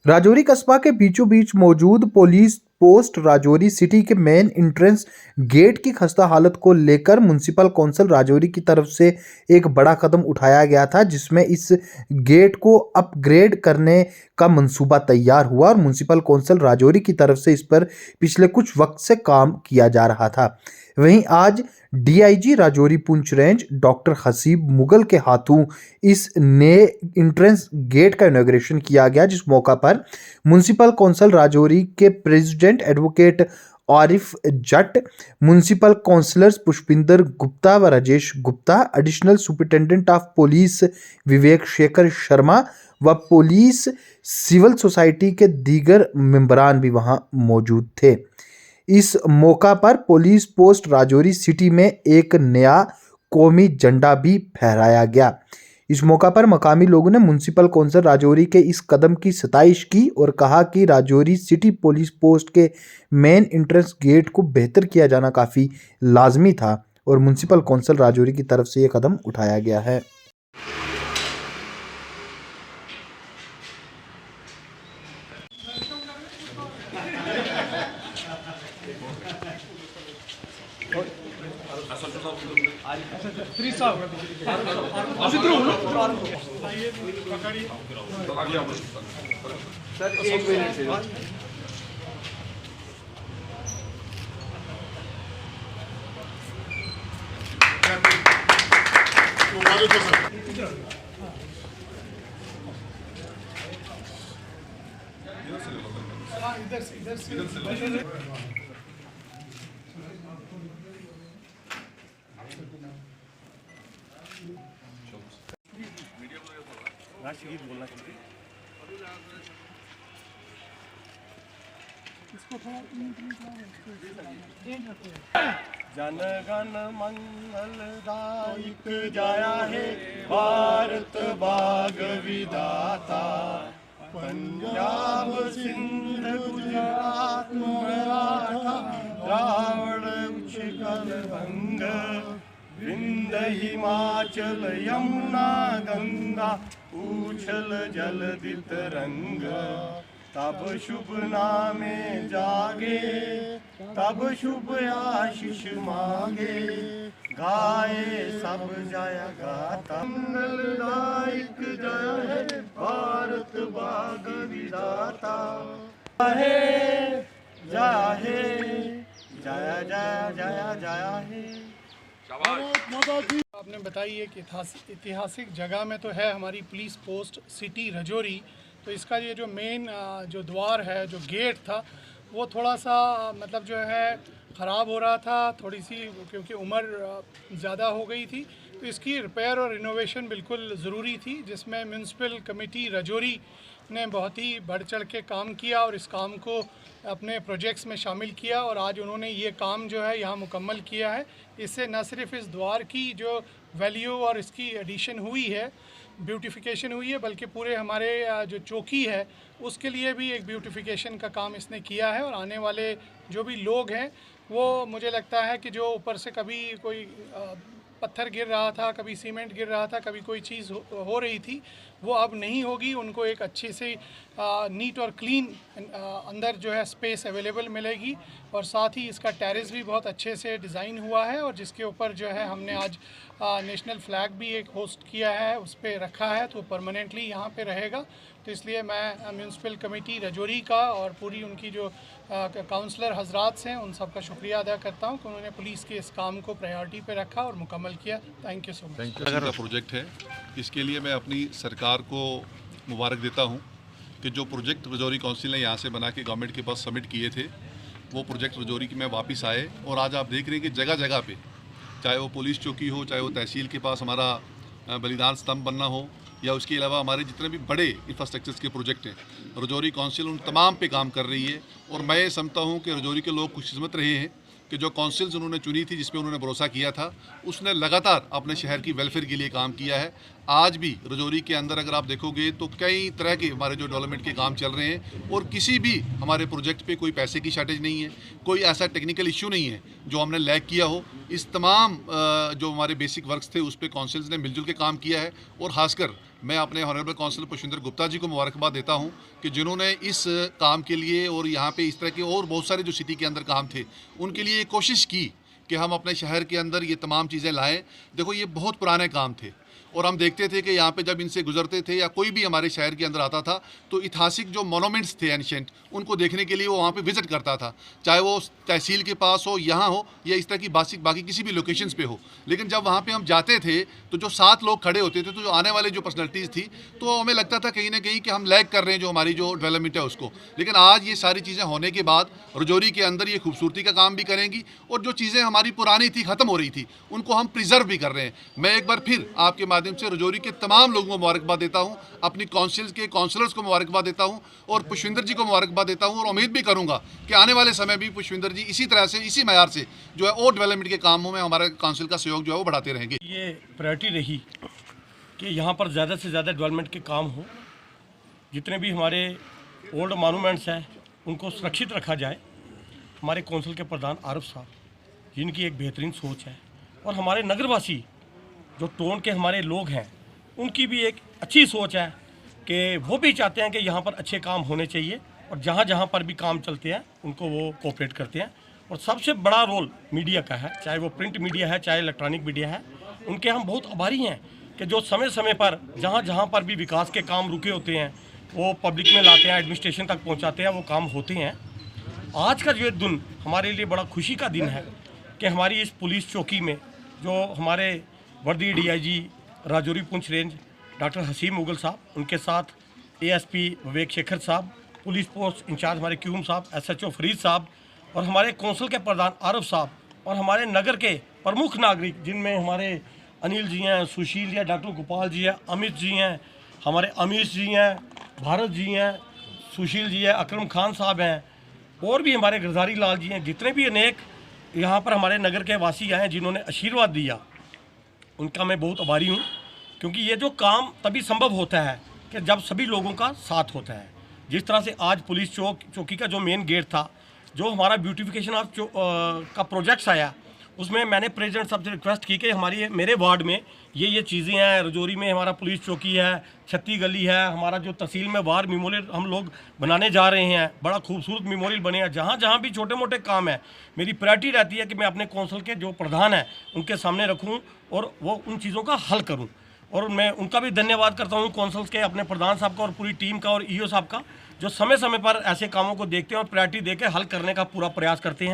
राजौरी कस्बा के बीचों बीच मौजूद पुलिस पोस्ट राजौरी सिटी के मेन एंट्रेंस गेट की खस्ता हालत को लेकर म्युनिसिपल कौंसिल राजौरी की तरफ से एक बड़ा कदम उठाया गया था, जिसमें इस गेट को अपग्रेड करने का मंसूबा तैयार हुआ और म्युनिसिपल कौंसिल राजौरी की तरफ से इस पर पिछले कुछ वक्त से काम किया जा रहा था। वहीं आज DIG Rajouri Poonch range doctor Haseeb Mughal के हाथों इस नए एंट्रेंस गेट का इनॉग्रेशन किया गया, जिस मौका पर म्युनिसिपल कौंसिल राजौरी के president advocate Arif Jat, municipal councillors Pushpinder Gupta व Rajesh Gupta, additional superintendent of police Vivek Shekhar Sharma व पुलिस सिविल सोसाइटी के दीगर मेंबरान भी वहां मौजूद थे। इस मौका पर पुलिस पोस्ट राजौरी सिटी में एक नया कौमी झंडा भी फहराया गया। इस मौका पर मकामी लोगों ने म्युनिसिपल कौंसिल राजौरी के इस कदम की सताइश की और कहा कि राजौरी सिटी पुलिस पोस्ट के मेन एंट्रेंस गेट को बेहतर किया जाना काफ़ी लाजमी था और म्युनिसिपल कौंसिल राजौरी की तरफ से ये कदम उठाया गया है। सर एक मिनट से इधर से बोलना चाहिए जन गण मंगलदायक जाया है भारत भाग विधाता, पंजाब सिंध गुजरात मराठा द्राविड़ उच्छल बंग, विंध्य हिमाचल यमुना गंगा उछल जलधि तरंग, तब शुभ नामे जागे तब शुभ आशीष मांगे, गाए सब जय गाता मंगलदायक जय है भारत भाग विधाता, है जय जय जय जय है। आपने बताई है कि ऐतिहासिक जगह में तो है हमारी पुलिस पोस्ट सिटी राजौरी, तो इसका ये जो मेन जो द्वार है, जो गेट था, वो थोड़ा सा मतलब जो है ख़राब हो रहा था थोड़ी सी, क्योंकि उम्र ज़्यादा हो गई थी, तो इसकी रिपेयर और रिनोवेशन बिल्कुल ज़रूरी थी, जिसमें म्युनिसिपल कमेटी राजौरी ने बहुत ही बढ़ चढ़ के काम किया और इस काम को अपने प्रोजेक्ट्स में शामिल किया और आज उन्होंने ये काम जो है यहाँ मुकम्मल किया है। इससे न सिर्फ इस द्वार की जो वैल्यू और इसकी एडिशन हुई है, ब्यूटिफिकेशन हुई है, बल्कि पूरे हमारे जो चौकी है उसके लिए भी एक ब्यूटिफिकेशन का काम इसने किया है। और आने वाले जो भी लोग हैं वो, मुझे लगता है कि जो ऊपर से कभी कोई पत्थर गिर रहा था, कभी सीमेंट गिर रहा था, कभी कोई चीज़ हो रही थी, वो अब नहीं होगी। उनको एक अच्छी सी नीट और क्लीन अंदर जो है स्पेस अवेलेबल मिलेगी और साथ ही इसका टेरेस भी बहुत अच्छे से डिज़ाइन हुआ है और जिसके ऊपर जो है हमने आज नेशनल फ्लैग भी एक होस्ट किया है, उस पर रखा है, तो परमानेंटली यहाँ पे रहेगा। तो इसलिए मैं म्युनिसिपल कमेटी राजौरी का और पूरी उनकी जो काउंसलर हजरात हैं उन सब का शुक्रिया अदा करता हूँ कि उन्होंने पुलिस के इस काम को प्रायोरिटी पे रखा और मुकम्मल किया। Thank you so much. अगर प्रोजेक्ट है, इसके लिए मैं अपनी सरकार को मुबारक देता हूँ कि जो प्रोजेक्ट राजौरी काउंसिल ने यहाँ से बना के गवर्नमेंट के पास सबमिट किए थे, वो प्रोजेक्ट राजौरी में वापस आए और आज आप देख रहे हैं कि जगह जगह पे, चाहे वो पुलिस चौकी हो, चाहे वो तहसील के पास हमारा बलिदान स्तंभ बनना हो, या उसके अलावा हमारे जितने भी बड़े इंफ्रास्ट्रक्चर्स के प्रोजेक्ट हैं, राजौरी काउंसिल उन तमाम पे काम कर रही है। और मैं समझता हूँ कि राजौरी के लोग खुशकिस्मत रहे हैं कि जो काउंसिल्स उन्होंने चुनी थी, जिस पे उन्होंने भरोसा किया था, उसने लगातार अपने शहर की वेलफेयर के लिए काम किया है। आज भी रजौरी के अंदर अगर आप देखोगे तो कई तरह के हमारे जो डेवलपमेंट के काम चल रहे हैं और किसी भी हमारे प्रोजेक्ट पे कोई पैसे की शॉर्टेज नहीं है, कोई ऐसा टेक्निकल इश्यू नहीं है जो हमने लैग किया हो। इस तमाम जो हमारे बेसिक वर्क्स थे उस पर काउंसिल्स ने मिलजुल के काम किया है और ख़ासकर मैं अपने हॉनरेबल काउंसिलर पुष्पिंदर गुप्ता जी को मुबारकबाद देता हूं कि जिन्होंने इस काम के लिए और यहाँ पे इस तरह के और बहुत सारे जो सिटी के अंदर काम थे उनके लिए कोशिश की कि हम अपने शहर के अंदर ये तमाम चीज़ें लाएं। देखो ये बहुत पुराने काम थे और हम देखते थे कि यहाँ पे जब इनसे गुजरते थे या कोई भी हमारे शहर के अंदर आता था तो ऐतिहासिक जो मोनूमेंट्स थे एंशिएंट उनको देखने के लिए वो वहाँ पे विजिट करता था, चाहे वो तहसील के पास हो, यहाँ हो या इस तरह की बाकी किसी भी लोकेशंस पे हो। लेकिन जब वहाँ पे हम जाते थे तो जो 7 लोग खड़े होते थे तो जो आने वाले जो पर्सनैलिटीज़ थी तो हमें लगता था कहीं ना कहीं कि हम लैग कर रहे हैं जो हमारी जो डेवलपमेंट है उसको। लेकिन आज ये सारी चीज़ें होने के बाद रजौरी के अंदर ये खूबसूरती का काम भी करेंगी और जो चीज़ें हमारी पुरानी थी, ख़त्म हो रही थी, उनको हम प्रिजर्व भी कर रहे हैं। मैं एक बार फिर आपके माध्यम से रजौरी के तमाम लोगों को मुबारकबाद देता हूं, अपनी काउंसिल के काउंसलर्स को मुबारकबाद देता हूं और पुष्पिंदर जी को मुबारकबाद देता हूं और उम्मीद भी करूंगा कि आने वाले समय भी पुष्पिंदर जी इसी तरह से, इसी मयार से जो है और डेवलपमेंट के कामों में हमारे काउंसिल का सहयोग जो है वो बढ़ाते रहेंगे। ये प्रायोरिटी रही कि यहाँ पर ज़्यादा से ज़्यादा डेवलपमेंट के काम हो, जितने भी हमारे ओल्ड मॉन्यूमेंट्स हैं उनको सुरक्षित रखा जाए। हमारे कौंसिल के प्रधान आरिफ साहब जिनकी एक बेहतरीन सोच है और हमारे नगरवासी जो टोन के हमारे लोग हैं उनकी भी एक अच्छी सोच है कि वो भी चाहते हैं कि यहाँ पर अच्छे काम होने चाहिए और जहाँ जहाँ पर भी काम चलते हैं उनको वो कोऑपरेट करते हैं। और सबसे बड़ा रोल मीडिया का है, चाहे वो प्रिंट मीडिया है चाहे इलेक्ट्रॉनिक मीडिया है, उनके हम बहुत आभारी हैं कि जो समय समय पर जहाँ जहाँ पर भी विकास के काम रुके होते हैं वो पब्लिक में लाते हैं, एडमिनिस्ट्रेशन तक पहुँचाते हैं, वो काम होते हैं। आज का जो दिन हमारे लिए बड़ा खुशी का दिन है कि हमारी इस पुलिस चौकी में जो हमारे वर्दी DIG Rajouri Poonch range doctor Hasim Mughal साहब, उनके साथ ASP विवेक शेखर साहब, पुलिस पोस्ट इंचार्ज हमारे क्यूम साहब, SHO फरीद साहब और हमारे कौंसिल के प्रधान आरिफ साहब और हमारे नगर के प्रमुख नागरिक जिनमें हमारे अनिल जी हैं, सुशील जी हैं, डॉक्टर गोपाल जी हैं, अमित जी हैं, हमारे अमीश जी हैं, भारत जी हैं, सुशील जी हैं, अकरम खान साहब हैं और भी हमारे गिरधारी लाल जी हैं, जितने भी अनेक यहाँ पर हमारे नगर के वासी आए हैं जिन्होंने आशीर्वाद दिया, उनका मैं बहुत आभारी हूँ। क्योंकि ये जो काम तभी संभव होता है कि जब सभी लोगों का साथ होता है। जिस तरह से आज पुलिस चौकी का जो मेन गेट था, जो हमारा ब्यूटिफिकेशन ऑफ का प्रोजेक्ट्स आया, उसमें मैंने प्रेसिडेंट साहब से रिक्वेस्ट की कि हमारी मेरे वार्ड में ये चीज़ें हैं, रजौरी में हमारा पुलिस चौकी है, छत्ती गली है, हमारा जो तहसील में वार मेमोरियल हम लोग बनाने जा रहे हैं, बड़ा खूबसूरत मेमोरियल बनेगा। जहाँ जहाँ भी छोटे मोटे काम है मेरी प्रायोरिटी रहती है कि मैं अपने कौंसिल के जो प्रधान हैं उनके सामने रखूँ और वो उन चीज़ों का हल करूँ। और मैं उनका भी धन्यवाद करता हूँ कौंसिल के अपने प्रधान साहब का और पूरी टीम का और EO साहब का, जो समय समय पर ऐसे कामों को देखते हैं और प्रायोरिटी देकर हल करने का पूरा प्रयास करते हैं।